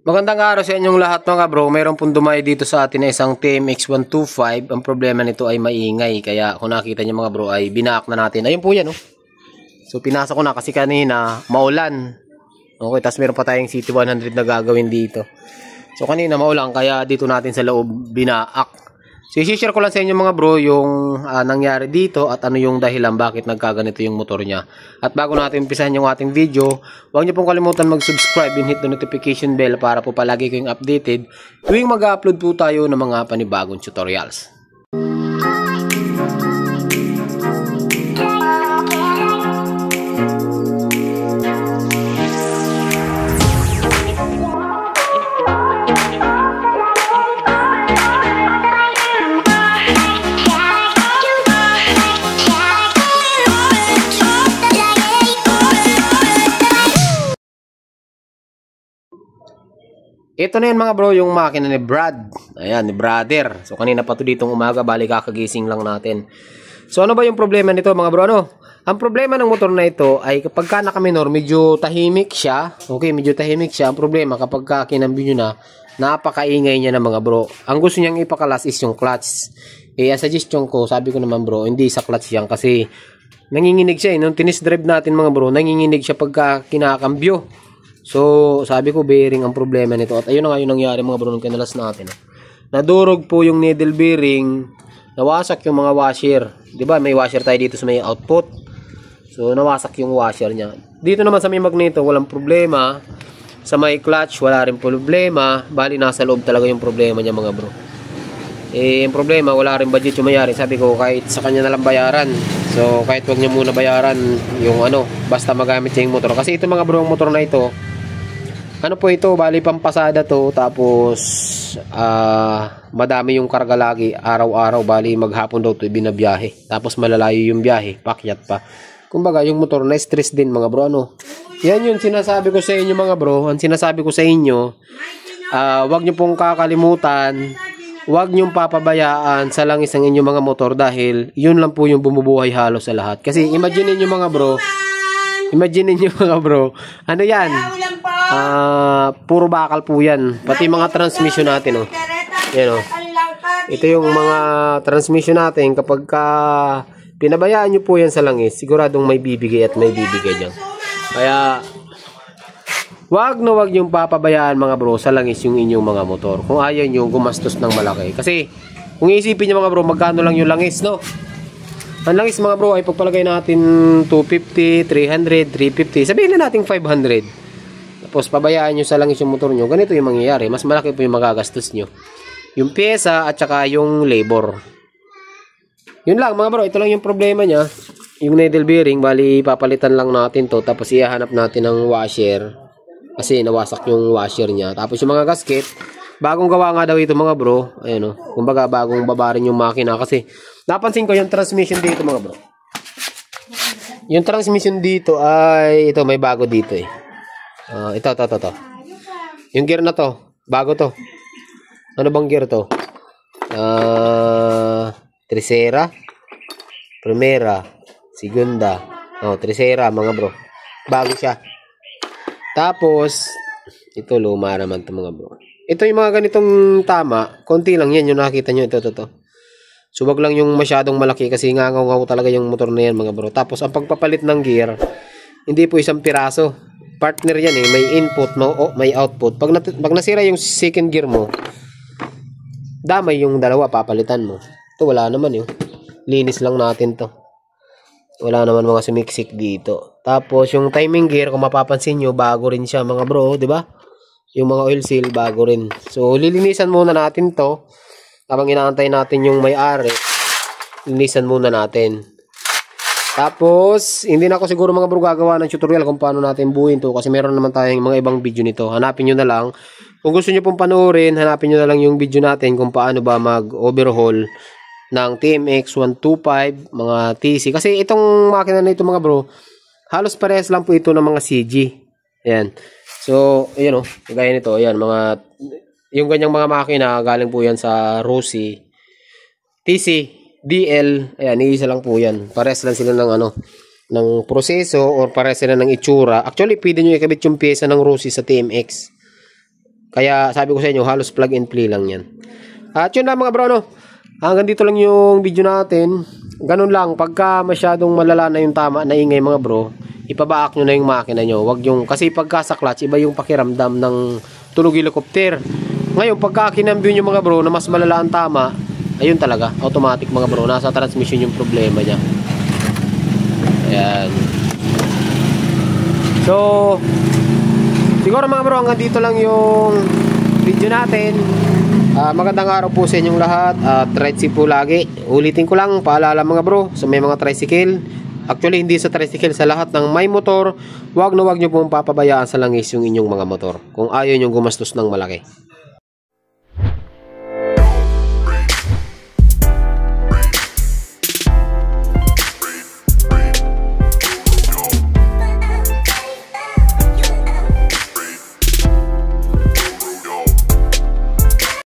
Magandang araw sa inyong lahat mga bro. Mayroon pong dumayo dito sa atin na isang TMX125. Ang problema nito ay maingay. Kaya kung nakita niyo mga bro ay binaak na natin. Ayun po yan oh. So pinasa ko na kasi kanina maulan. Okay, tapos meron pa tayong CT100 na gagawin dito. So kanina maulan kaya dito natin sa loob binaak. So i-share ko lang sa inyo mga bro yung nangyari dito at ano yung dahilan bakit nagkaganito yung motor niya. At bago natin umpisahan yung ating video, huwag niyo pong kalimutan mag-subscribe and hit the notification bell para po palagi kayong updated tuwing mag-upload po tayo ng mga panibagong tutorials. Ito na yun mga bro, yung makina ni Brad. Ayan, ni Brother. So kanina pa to ditong umaga, bali kakagising lang natin. So ano ba yung problema nito mga bro? Ano? Ang problema ng motor na ito ay kapag ka nakaminor, medyo tahimik siya. Okay, medyo tahimik siya. Ang problema kapag ka kinambyo nyo na, napakaingay niya na mga bro. Ang gusto niyang ipakalas is yung clutch. Eh, ang suggestion ko, sabi ko naman bro, hindi sa clutch yan kasi nanginginig siya. Nung tinis drive natin mga bro, nanginginig siya pagka kinakambyo. So, sabi ko bearing ang problema nito. At ayun na nga yung nangyari mga bro nung kinalas natin. Nadurog po yung needle bearing. Nawasak yung mga washer. Diba may washer tayo dito sa may output. So, nawasak yung washer niya. Dito naman sa may magneto, walang problema. Sa may clutch, wala rin problema. Bali, nasa loob talaga yung problema niya mga bro. Eh, yung problema, wala rin budget yung mayari. Sabi ko, kahit sa kanya na lang bayaran. So, kahit wag niya muna bayaran yung ano, basta magamit niya yung motor. Kasi ito mga bro, yung motor na ito, ano po ito, bali pampasada to, tapos madami yung karga lagi, araw-araw, bali maghapon daw to binabiyahe, tapos malalayo yung biyahe, pakyat pa. Kumbaga yung motor na stress din mga bro, ano. Yan yung sinasabi ko sa inyo mga bro, ang sinasabi ko sa inyo, wag nyo pong kakalimutan, wag nyo papabayaan sa langis ang inyong mga motor dahil yun lang po yung bumubuhay halos sa lahat. Kasi imagine niyo mga bro, ano yan? Puro bakal po yan. Pati mga transmission natin, oh. Yan, oh. Ito yung mga transmission natin. Kapag pinabayaan nyo po yan sa langis, siguradong may bibigay at may bibigay dyan. Kaya, wag yung papabayaan mga bro sa langis yung inyong mga motor. Kung ayaw nyo, gumastos ng malaki. Kasi, kung iisipin nyo mga bro, magkano lang yung langis, no? Ang langis mga bro ay pagpalagay natin 250, 300, 350. Sabihin na natin 500. Tapos pabayaan nyo sa langis yung motor nyo. Ganito yung mangyayari. Mas malaki po yung magagastos nyo. Yung pyesa at saka yung labor. Yun lang mga bro. Ito lang yung problema niya. Yung needle bearing. Bali papalitan lang natin to. Tapos ihahanap natin ng washer. Kasi nawasak yung washer niya. Tapos yung mga gasket. Bagong gawa nga daw ito mga bro. Ayun o. Kumbaga bagong babarin yung makina. Kasi napansin ko yung transmission dito mga bro. Yung transmission dito ay ito may bago dito eh. Ito. Yung gear na to, bago to. Ano bang gear to? Tercera, primera, segunda. Tercera mga bro. Bago siya. Tapos, ito luma naman to mga bro. Ito yung mga ganitong tama. Konti lang yan yung nakita nyo. Ito. So, wag lang yung masyadong malaki kasi ngangaw talaga yung motor na yan mga bro. Tapos, ang pagpapalit ng gear, hindi po isang piraso. Partner yan eh. May input, may output. Pag nasira yung second gear mo, damay yung dalawa, papalitan mo. Ito, wala naman yun. Linis lang natin to. Wala naman mga sumiksik dito. Tapos, yung timing gear, kung mapapansin nyo, bago rin siya mga bro, di ba? Yung mga oil seal, bago rin. So, lilinisan muna natin to. Habang inaantay natin yung may-ari, linisan muna natin. Tapos, hindi na ako siguro mga bro gagawa ng tutorial kung paano natin buuin to kasi meron naman tayong mga ibang video nito. Hanapin nyo na lang. Kung gusto nyo pong panoorin, hanapin nyo na lang yung video natin kung paano ba mag-overhaul ng TMX125, mga TC. Kasi itong makina na ito mga bro, halos parehas lang po ito ng mga CG. Ayan. So, ayan o. Gaya nito. Ayan, yung ganyang mga makina, galing po yan sa Rossi. TC. DL, ayan, iisa lang po yan. Pares lang sila ng ng proseso or pares sila ng itsura. Actually, pwede nyo ikabit yung pyesa ng Rossi sa TMX. Kaya sabi ko sa inyo, halos plug and play lang yan. At yun lang mga bro, no? Hanggang dito lang yung video natin. Ganun lang, pagka masyadong malala na yung tama na ingay mga bro, ipabaak nyo na yung makina nyo. Wag yung, kasi pagka sa clutch, iba yung pakiramdam ng tunog helicopter. Ngayon, pagka kinambyo nyo mga bro na mas malala ang tama, ayun talaga, automatic mga bro, nasa transmission yung problema niya. Ayan. So, siguro mga bro, hanggang dito lang yung video natin. Magandang araw po sa inyong lahat. Ride safe po lagi. Ulitin ko lang, paalala mga bro, sa may mga tricycle. Actually, hindi sa tricycle, sa lahat ng may motor, wag na wag nyo pong papabayaan sa langis yung inyong mga motor. Kung ayaw nyo gumastos ng malaki.